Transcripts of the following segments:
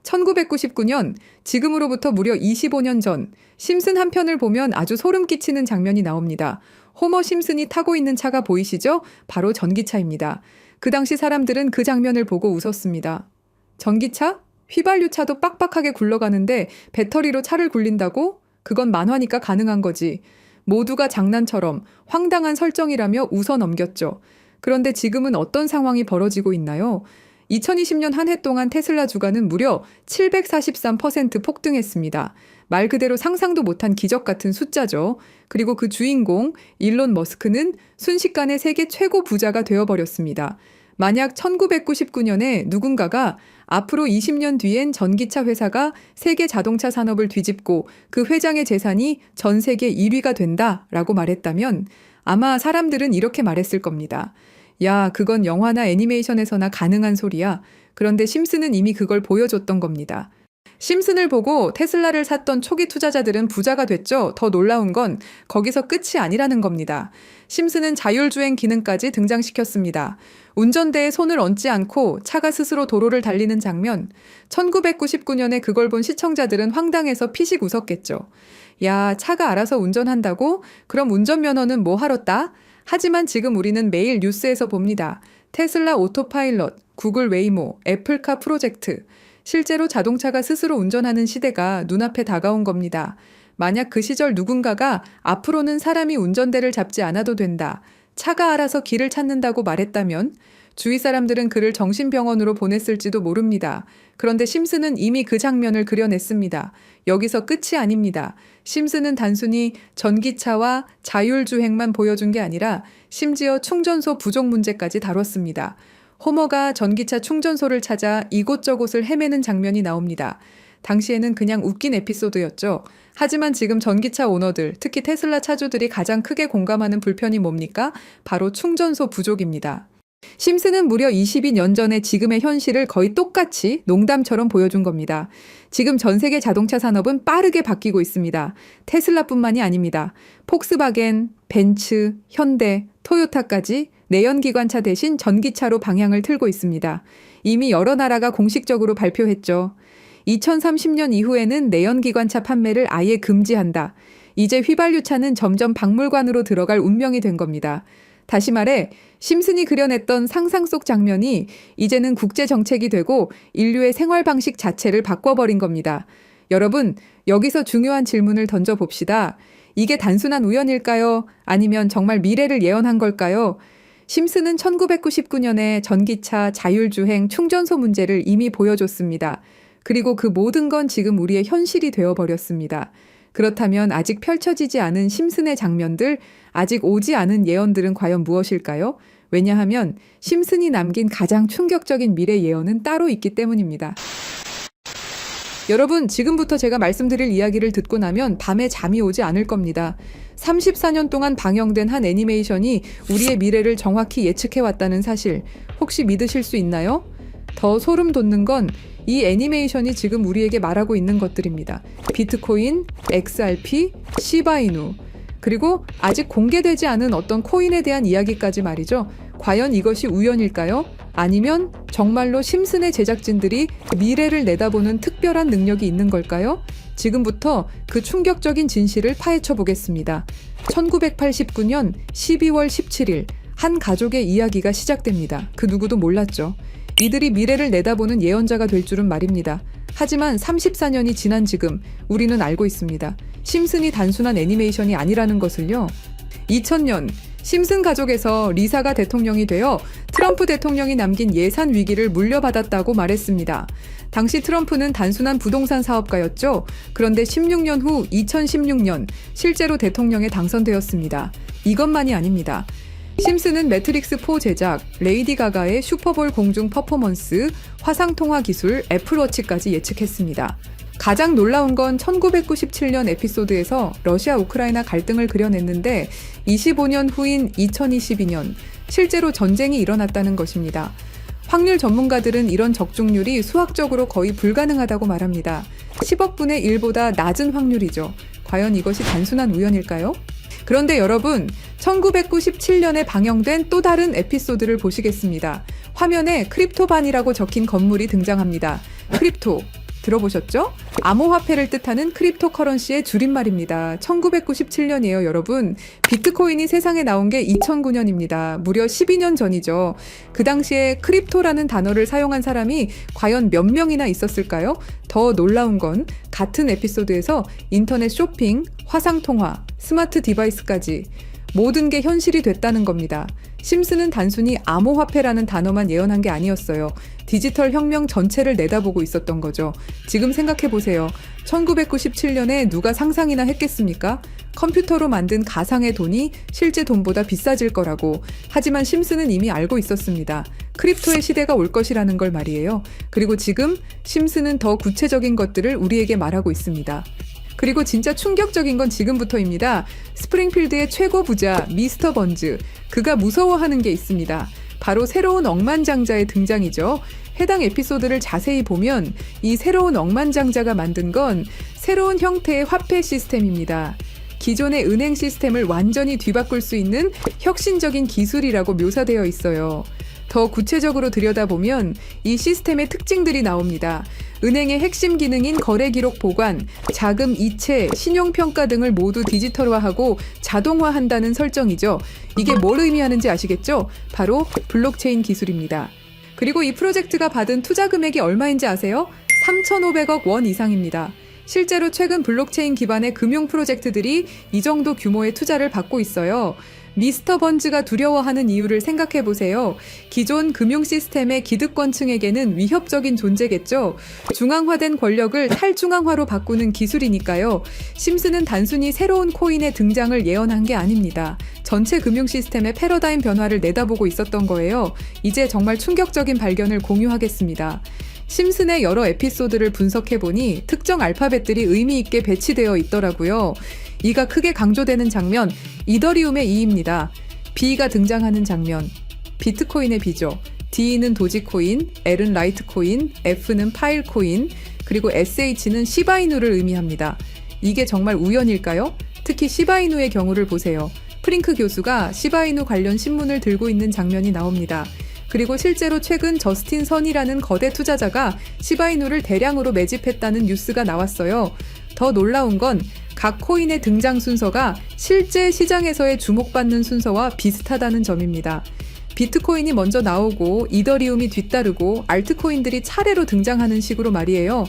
1999년, 지금으로부터 무려 25년 전, 심슨 한 편을 보면 아주 소름 끼치는 장면이 나옵니다. 호머 심슨이 타고 있는 차가 보이시죠? 바로 전기차입니다. 그 당시 사람들은 그 장면을 보고 웃었습니다. 전기차? 휘발유차도 빡빡하게 굴러가는데 배터리로 차를 굴린다고? 그건 만화니까 가능한 거지. 모두가 장난처럼 황당한 설정이라며 웃어 넘겼죠. 그런데 지금은 어떤 상황이 벌어지고 있나요? 2020년 한 해 동안 테슬라 주가는 무려 743% 폭등했습니다. 말 그대로 상상도 못한 기적 같은 숫자죠. 그리고 그 주인공 일론 머스크는 순식간에 세계 최고 부자가 되어버렸습니다. 만약 1999년에 누군가가 앞으로 20년 뒤엔 전기차 회사가 세계 자동차 산업을 뒤집고 그 회장의 재산이 전 세계 1위가 된다라고 말했다면 아마 사람들은 이렇게 말했을 겁니다. 야, 그건 영화나 애니메이션에서나 가능한 소리야. 그런데 심슨은 이미 그걸 보여줬던 겁니다. 심슨을 보고 테슬라를 샀던 초기 투자자들은 부자가 됐죠. 더 놀라운 건 거기서 끝이 아니라는 겁니다. 심슨은 자율주행 기능까지 등장시켰습니다. 운전대에 손을 얹지 않고 차가 스스로 도로를 달리는 장면. 1999년에 그걸 본 시청자들은 황당해서 피식 웃었겠죠. 야, 차가 알아서 운전한다고? 그럼 운전면허는 뭐 하러 따? 하지만 지금 우리는 매일 뉴스에서 봅니다. 테슬라 오토파일럿, 구글 웨이모, 애플카 프로젝트. 실제로 자동차가 스스로 운전하는 시대가 눈앞에 다가온 겁니다. 만약 그 시절 누군가가 앞으로는 사람이 운전대를 잡지 않아도 된다. 차가 알아서 길을 찾는다고 말했다면 주위 사람들은 그를 정신병원으로 보냈을지도 모릅니다. 그런데 심슨은 이미 그 장면을 그려냈습니다. 여기서 끝이 아닙니다. 심슨은 단순히 전기차와 자율주행만 보여준 게 아니라 심지어 충전소 부족 문제까지 다뤘습니다. 호머가 전기차 충전소를 찾아 이곳저곳을 헤매는 장면이 나옵니다. 당시에는 그냥 웃긴 에피소드였죠. 하지만 지금 전기차 오너들, 특히 테슬라 차주들이 가장 크게 공감하는 불편이 뭡니까? 바로 충전소 부족입니다. 심슨은 무려 22년 전에 지금의 현실을 거의 똑같이 농담처럼 보여준 겁니다. 지금 전 세계 자동차 산업은 빠르게 바뀌고 있습니다. 테슬라뿐만이 아닙니다. 폭스바겐, 벤츠, 현대, 토요타까지 내연기관차 대신 전기차로 방향을 틀고 있습니다. 이미 여러 나라가 공식적으로 발표했죠. 2030년 이후에는 내연기관차 판매를 아예 금지한다. 이제 휘발유차는 점점 박물관으로 들어갈 운명이 된 겁니다. 다시 말해 심슨이 그려냈던 상상 속 장면이 이제는 국제정책이 되고 인류의 생활 방식 자체를 바꿔버린 겁니다. 여러분, 여기서 중요한 질문을 던져봅시다. 이게 단순한 우연일까요? 아니면 정말 미래를 예언한 걸까요? 심슨은 1999년에 전기차, 자율주행, 충전소 문제를 이미 보여줬습니다. 그리고 그 모든 건 지금 우리의 현실이 되어버렸습니다. 그렇다면 아직 펼쳐지지 않은 심슨의 장면들, 아직 오지 않은 예언들은 과연 무엇일까요? 왜냐하면 심슨이 남긴 가장 충격적인 미래 예언은 따로 있기 때문입니다. 여러분, 지금부터 제가 말씀드릴 이야기를 듣고 나면 밤에 잠이 오지 않을 겁니다. 34년 동안 방영된 한 애니메이션이 우리의 미래를 정확히 예측해왔다는 사실, 혹시 믿으실 수 있나요? 더 소름 돋는 건 이 애니메이션이 지금 우리에게 말하고 있는 것들입니다. 비트코인, XRP, 시바이누, 그리고 아직 공개되지 않은 어떤 코인에 대한 이야기까지 말이죠. 과연 이것이 우연일까요? 아니면 정말로 심슨의 제작진들이 미래를 내다보는 특별한 능력이 있는 걸까요? 지금부터 그 충격적인 진실을 파헤쳐 보겠습니다. 1989년 12월 17일 한 가족의 이야기가 시작됩니다. 그 누구도 몰랐죠. 이들이 미래를 내다보는 예언자가 될 줄은 말입니다. 하지만 34년이 지난 지금 우리는 알고 있습니다. 심슨이 단순한 애니메이션이 아니라는 것을요. 2000년 심슨 가족에서 리사가 대통령이 되어 트럼프 대통령이 남긴 예산 위기를 물려받았다고 말했습니다. 당시 트럼프는 단순한 부동산 사업가였죠. 그런데 16년 후 2016년 실제로 대통령에 당선되었습니다. 이것만이 아닙니다. 심슨은 매트릭스4 제작, 레이디 가가의 슈퍼볼 공중 퍼포먼스, 화상통화 기술, 애플워치까지 예측했습니다. 가장 놀라운 건 1997년 에피소드에서 러시아 우크라이나 갈등을 그려냈는데 25년 후인 2022년 실제로 전쟁이 일어났다는 것입니다. 확률 전문가들은 이런 적중률이 수학적으로 거의 불가능하다고 말합니다. 10억 분의 1보다 낮은 확률이죠. 과연 이것이 단순한 우연일까요? 그런데 여러분, 1997년에 방영된 또 다른 에피소드를 보시겠습니다. 화면에 크립토반이라고 적힌 건물이 등장합니다. 크립토, 들어보셨죠? 암호화폐를 뜻하는 크립토커런시의 줄임말입니다. 1997년이에요, 여러분. 비트코인이 세상에 나온 게 2009년입니다. 무려 12년 전이죠. 그 당시에 크립토라는 단어를 사용한 사람이 과연 몇 명이나 있었을까요? 더 놀라운 건 같은 에피소드에서 인터넷 쇼핑, 화상통화, 스마트 디바이스까지 모든 게 현실이 됐다는 겁니다. 심슨은 단순히 암호화폐라는 단어만 예언한 게 아니었어요. 디지털 혁명 전체를 내다보고 있었던 거죠. 지금 생각해보세요. 1997년에 누가 상상이나 했겠습니까? 컴퓨터로 만든 가상의 돈이 실제 돈보다 비싸질 거라고. 하지만 심슨은 이미 알고 있었습니다. 크립토의 시대가 올 것이라는 걸 말이에요. 그리고 지금 심슨은 더 구체적인 것들을 우리에게 말하고 있습니다. 그리고 진짜 충격적인 건 지금부터입니다. 스프링필드의 최고 부자 미스터 번즈, 그가 무서워하는 게 있습니다. 바로 새로운 억만장자의 등장이죠. 해당 에피소드를 자세히 보면 이 새로운 억만장자가 만든 건 새로운 형태의 화폐 시스템입니다. 기존의 은행 시스템을 완전히 뒤바꿀 수 있는 혁신적인 기술이라고 묘사되어 있어요. 더 구체적으로 들여다보면 이 시스템의 특징들이 나옵니다. 은행의 핵심 기능인 거래 기록 보관, 자금 이체, 신용평가 등을 모두 디지털화하고 자동화한다는 설정이죠. 이게 뭘 의미하는지 아시겠죠? 바로 블록체인 기술입니다. 그리고 이 프로젝트가 받은 투자 금액이 얼마인지 아세요? 3,500억 원 이상입니다. 실제로 최근 블록체인 기반의 금융 프로젝트들이 이 정도 규모의 투자를 받고 있어요. 미스터 번즈가 두려워하는 이유를 생각해 보세요. 기존 금융 시스템의 기득권층에게는 위협적인 존재겠죠. 중앙화된 권력을 탈중앙화로 바꾸는 기술이니까요. 심슨은 단순히 새로운 코인의 등장을 예언한 게 아닙니다. 전체 금융 시스템의 패러다임 변화를 내다보고 있었던 거예요. 이제 정말 충격적인 발견을 공유하겠습니다. 심슨의 여러 에피소드를 분석해보니 특정 알파벳들이 의미 있게 배치되어 있더라고요. 이가 크게 강조되는 장면, 이더리움의 E입니다. B가 등장하는 장면, 비트코인의 B죠. D는 도지코인, L은 라이트코인, F는 파일코인, 그리고 SH는 시바이누를 의미합니다. 이게 정말 우연일까요? 특히 시바이누의 경우를 보세요. 프링크 교수가 시바이누 관련 신문을 들고 있는 장면이 나옵니다. 그리고 실제로 최근 저스틴 선이라는 거대 투자자가 시바이누를 대량으로 매집했다는 뉴스가 나왔어요. 더 놀라운 건 각 코인의 등장 순서가 실제 시장에서의 주목받는 순서와 비슷하다는 점입니다. 비트코인이 먼저 나오고 이더리움이 뒤따르고 알트코인들이 차례로 등장하는 식으로 말이에요.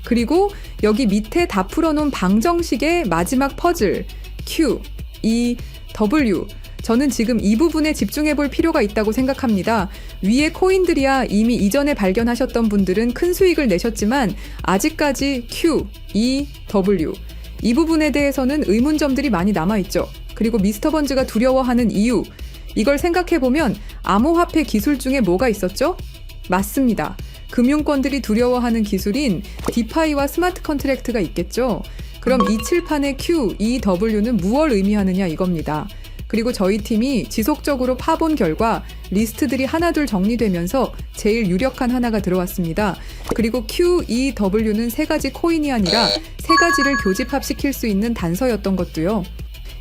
그리고 여기 밑에 다 풀어놓은 방정식의 마지막 퍼즐 Q, E, W, 저는 지금 이 부분에 집중해 볼 필요가 있다고 생각합니다. 위에 코인들이야 이미 이전에 발견하셨던 분들은 큰 수익을 내셨지만 아직까지 Q, E, W 이 부분에 대해서는 의문점들이 많이 남아있죠. 그리고 미스터 번즈가 두려워하는 이유, 이걸 생각해보면 암호화폐 기술 중에 뭐가 있었죠? 맞습니다. 금융권들이 두려워하는 기술인 디파이와 스마트 컨트랙트가 있겠죠. 그럼 이 칠판의 Q, E, W는 무엇을 의미하느냐 이겁니다. 그리고 저희 팀이 지속적으로 파본 결과 리스트들이 하나둘 정리되면서 제일 유력한 하나가 들어왔습니다. 그리고 Q, E, W는 세 가지 코인이 아니라 세 가지를 교집합시킬 수 있는 단서였던 것도요.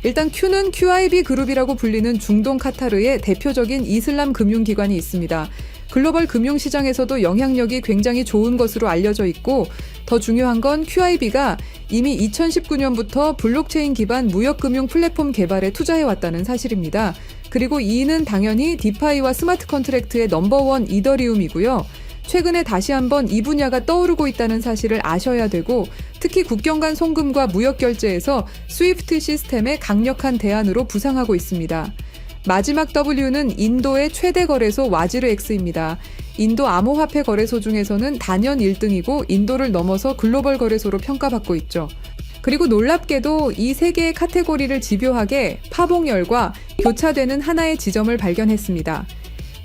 일단 Q는 QIB 그룹이라고 불리는 중동 카타르의 대표적인 이슬람 금융기관이 있습니다. 글로벌 금융시장에서도 영향력이 굉장히 좋은 것으로 알려져 있고 더 중요한 건 QIB가 이미 2019년부터 블록체인 기반 무역금융 플랫폼 개발에 투자해왔다는 사실입니다. 그리고 E는 당연히 디파이와 스마트 컨트랙트의 넘버원 이더리움이고요. 최근에 다시 한번 이 분야가 떠오르고 있다는 사실을 아셔야 되고 특히 국경 간 송금과 무역 결제에서 스위프트 시스템의 강력한 대안으로 부상하고 있습니다. 마지막 W는 인도의 최대 거래소 와지르X입니다. 인도 암호화폐 거래소 중에서는 단연 1등이고 인도를 넘어서 글로벌 거래소로 평가받고 있죠. 그리고 놀랍게도 이 세 개의 카테고리를 집요하게 파봉열과 교차되는 하나의 지점을 발견했습니다.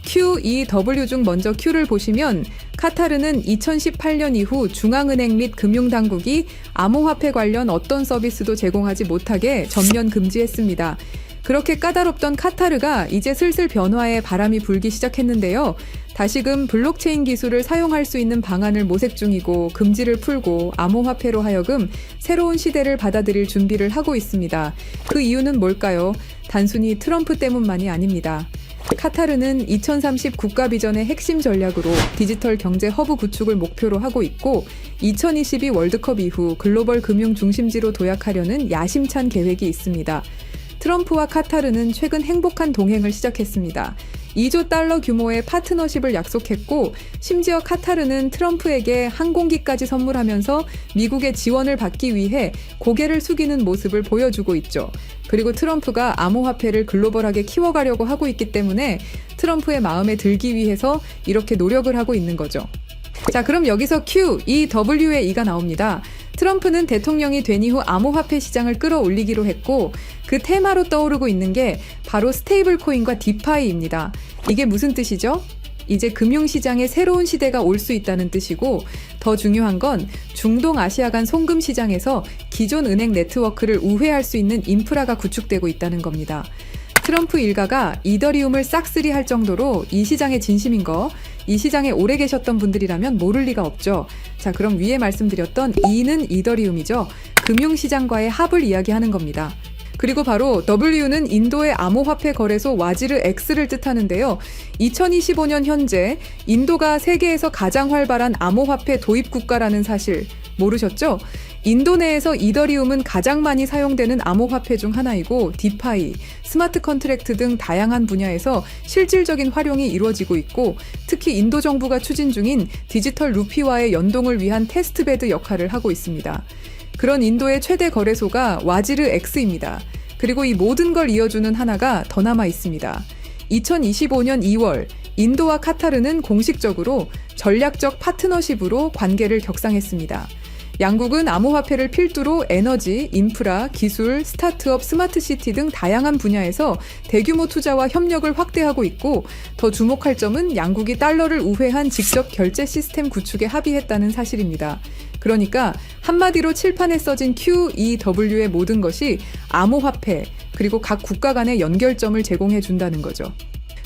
Q, E, W 중 먼저 Q를 보시면 카타르는 2018년 이후 중앙은행 및 금융당국이 암호화폐 관련 어떤 서비스도 제공하지 못하게 전면 금지했습니다. 그렇게 까다롭던 카타르가 이제 슬슬 변화의 바람이 불기 시작했는데요. 다시금 블록체인 기술을 사용할 수 있는 방안을 모색 중이고 금지를 풀고 암호화폐로 하여금 새로운 시대를 받아들일 준비를 하고 있습니다. 그 이유는 뭘까요? 단순히 트럼프 때문만이 아닙니다. 카타르는 2030 국가 비전의 핵심 전략으로 디지털 경제 허브 구축을 목표로 하고 있고 2022 월드컵 이후 글로벌 금융 중심지로 도약하려는 야심찬 계획이 있습니다. 트럼프와 카타르는 최근 행복한 동행을 시작했습니다. 2조 달러 규모의 파트너십을 약속했고 심지어 카타르는 트럼프에게 항공기까지 선물하면서 미국의 지원을 받기 위해 고개를 숙이는 모습을 보여주고 있죠. 그리고 트럼프가 암호화폐를 글로벌하게 키워가려고 하고 있기 때문에 트럼프의 마음에 들기 위해서 이렇게 노력을 하고 있는 거죠. 자, 그럼 여기서 Q, E, W의 E가 나옵니다. 트럼프는 대통령이 된 이후 암호화폐 시장을 끌어올리기로 했고 그 테마로 떠오르고 있는 게 바로 스테이블 코인과 디파이입니다. 이게 무슨 뜻이죠? 이제 금융시장에 새로운 시대가 올 수 있다는 뜻이고 더 중요한 건 중동 아시아 간 송금 시장에서 기존 은행 네트워크를 우회할 수 있는 인프라가 구축되고 있다는 겁니다. 트럼프 일가가 이더리움을 싹쓸이 할 정도로 이 시장에 진심인 거, 이 시장에 오래 계셨던 분들이라면 모를 리가 없죠. 자, 그럼 위에 말씀드렸던 E는 이더리움이죠. 금융시장과의 합을 이야기하는 겁니다. 그리고 바로 W는 인도의 암호화폐 거래소 와지르 X를 뜻하는데요. 2025년 현재 인도가 세계에서 가장 활발한 암호화폐 도입 국가라는 사실 모르셨죠? 인도 내에서 이더리움은 가장 많이 사용되는 암호화폐 중 하나이고 디파이, 스마트 컨트랙트 등 다양한 분야에서 실질적인 활용이 이루어지고 있고 특히 인도 정부가 추진 중인 디지털 루피와의 연동을 위한 테스트베드 역할을 하고 있습니다. 그런 인도의 최대 거래소가 와지르 X입니다. 그리고 이 모든 걸 이어주는 하나가 더 남아 있습니다. 2025년 2월 인도와 카타르는 공식적으로 전략적 파트너십으로 관계를 격상했습니다. 양국은 암호화폐를 필두로 에너지, 인프라, 기술, 스타트업, 스마트시티 등 다양한 분야에서 대규모 투자와 협력을 확대하고 있고 더 주목할 점은 양국이 달러를 우회한 직접 결제 시스템 구축에 합의했다는 사실입니다. 그러니까 한마디로 칠판에 써진 QEW의 모든 것이 암호화폐 그리고 각 국가 간의 연결점을 제공해 준다는 거죠.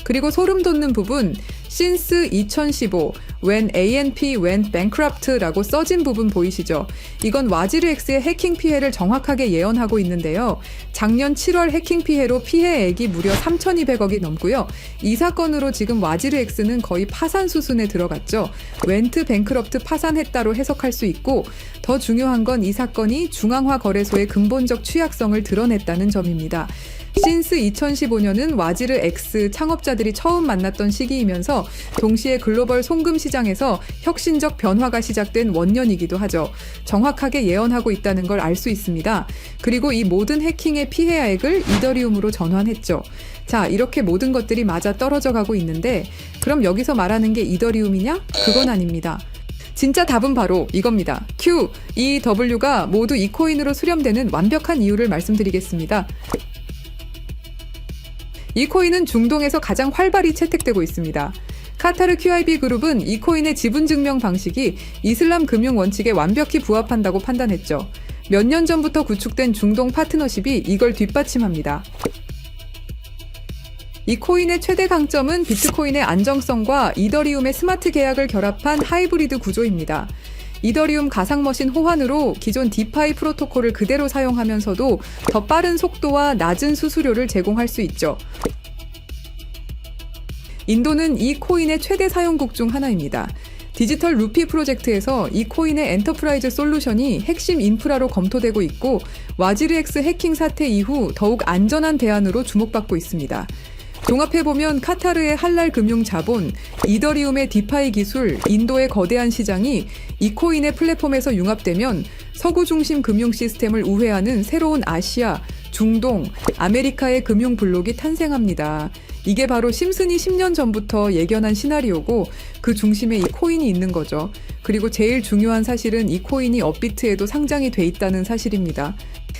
그리고 소름 돋는 부분, since 2015, when ANP went bankrupt라고 써진 부분 보이시죠? 이건 와지르 X의 해킹 피해를 정확하게 예언하고 있는데요. 작년 7월 해킹 피해로 피해액이 무려 3,200억이 넘고요. 이 사건으로 지금 와지르 X는 거의 파산 수순에 들어갔죠. went bankrupt 파산했다로 해석할 수 있고 더 중요한 건 이 사건이 중앙화 거래소의 근본적 취약성을 드러냈다는 점입니다. since 2015년은 와지르 X 창업자들이 처음 만났던 시기이면서 동시에 글로벌 송금 시장에서 혁신적 변화가 시작된 원년이기도 하죠. 정확하게 예언하고 있다는 걸 알 수 있습니다. 그리고 이 모든 해킹의 피해액을 이더리움으로 전환했죠. 자, 이렇게 모든 것들이 맞아 떨어져 가고 있는데 그럼 여기서 말하는 게 이더리움이냐? 그건 아닙니다. 진짜 답은 바로 이겁니다. Q, E, W가 모두 이 코인으로 수렴되는 완벽한 이유를 말씀드리겠습니다. 이 코인은 중동에서 가장 활발히 채택되고 있습니다. 카타르 QIB 그룹은 이 코인의 지분 증명 방식이 이슬람 금융 원칙에 완벽히 부합한다고 판단했죠. 몇 년 전부터 구축된 중동 파트너십이 이걸 뒷받침합니다. 이 코인의 최대 강점은 비트코인의 안정성과 이더리움의 스마트 계약을 결합한 하이브리드 구조입니다. 이더리움 가상머신 호환으로 기존 디파이 프로토콜을 그대로 사용하면서도 더 빠른 속도와 낮은 수수료를 제공할 수 있죠. 인도는 이 코인의 최대 사용국 중 하나입니다. 디지털 루피 프로젝트에서 이 코인의 엔터프라이즈 솔루션이 핵심 인프라로 검토되고 있고 와지르 X 해킹 사태 이후 더욱 안전한 대안으로 주목받고 있습니다. 종합해보면 카타르의 할랄 금융 자본, 이더리움의 디파이 기술, 인도의 거대한 시장이 이 코인의 플랫폼에서 융합되면 서구 중심 금융 시스템을 우회하는 새로운 아시아, 중동, 아메리카의 금융 블록이 탄생합니다. 이게 바로 심슨이 10년 전부터 예견한 시나리오고 그 중심에 이 코인이 있는 거죠. 그리고 제일 중요한 사실은 이 코인이 업비트에도 상장이 돼 있다는 사실입니다.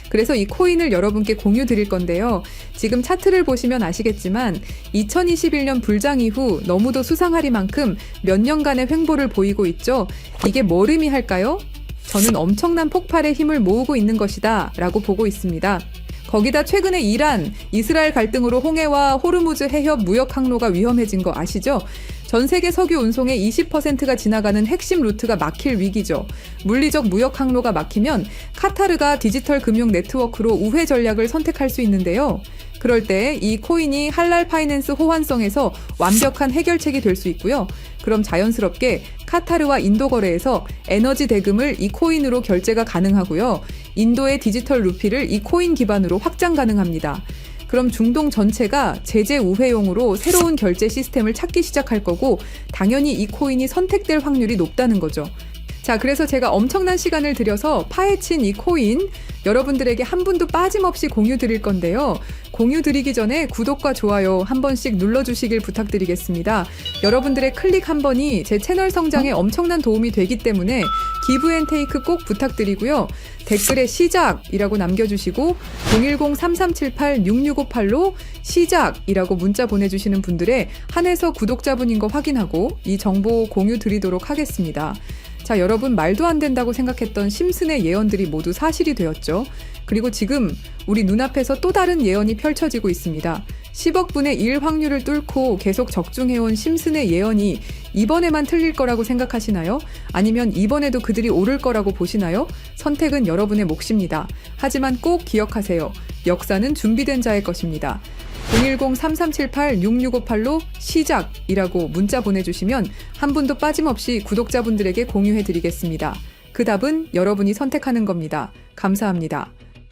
그래서 이 코인을 여러분께 공유 드릴 건데요. 지금 차트를 보시면 아시겠지만 2021년 불장 이후 너무도 수상하리만큼 몇 년간의 횡보를 보이고 있죠. 이게 뭘 의미할까요? 저는 엄청난 폭발의 힘을 모으고 있는 것이다 라고 보고 있습니다. 거기다 최근에 이란, 이스라엘 갈등으로 홍해와 호르무즈 해협 무역 항로가 위험해진 거 아시죠? 전 세계 석유 운송의 20%가 지나가는 핵심 루트가 막힐 위기죠. 물리적 무역 항로가 막히면 카타르가 디지털 금융 네트워크로 우회 전략을 선택할 수 있는데요. 그럴 때 이 코인이 할랄 파이낸스 호환성에서 완벽한 해결책이 될 수 있고요. 그럼 자연스럽게 카타르와 인도 거래에서 에너지 대금을 이 코인으로 결제가 가능하고요. 인도의 디지털 루피를 이 코인 기반으로 확장 가능합니다. 그럼 중동 전체가 제재 우회용으로 새로운 결제 시스템을 찾기 시작할 거고 당연히 이 코인이 선택될 확률이 높다는 거죠. 자, 그래서 제가 엄청난 시간을 들여서 파헤친 이 코인 여러분들에게 한 분도 빠짐없이 공유 드릴 건데요. 공유 드리기 전에 구독과 좋아요 한 번씩 눌러주시길 부탁드리겠습니다. 여러분들의 클릭 한 번이 제 채널 성장에 엄청난 도움이 되기 때문에 기브앤테이크 꼭 부탁드리고요. 댓글에 시작이라고 남겨주시고 010-3378-6658로 시작이라고 문자 보내주시는 분들의 한해서 구독자분인 거 확인하고 이 정보 공유 드리도록 하겠습니다. 자, 여러분 말도 안 된다고 생각했던 심슨의 예언들이 모두 사실이 되었죠. 그리고 지금 우리 눈앞에서 또 다른 예언이 펼쳐지고 있습니다. 10억 분의 1 확률을 뚫고 계속 적중해온 심슨의 예언이 이번에만 틀릴 거라고 생각하시나요? 아니면 이번에도 그들이 오를 거라고 보시나요? 선택은 여러분의 몫입니다. 하지만 꼭 기억하세요. 역사는 준비된 자의 것입니다. 010-3378-6658로 시작이라고 문자 보내주시면 한 분도 빠짐없이 구독자분들에게 공유해드리겠습니다. 그 답은 여러분이 선택하는 겁니다. 감사합니다.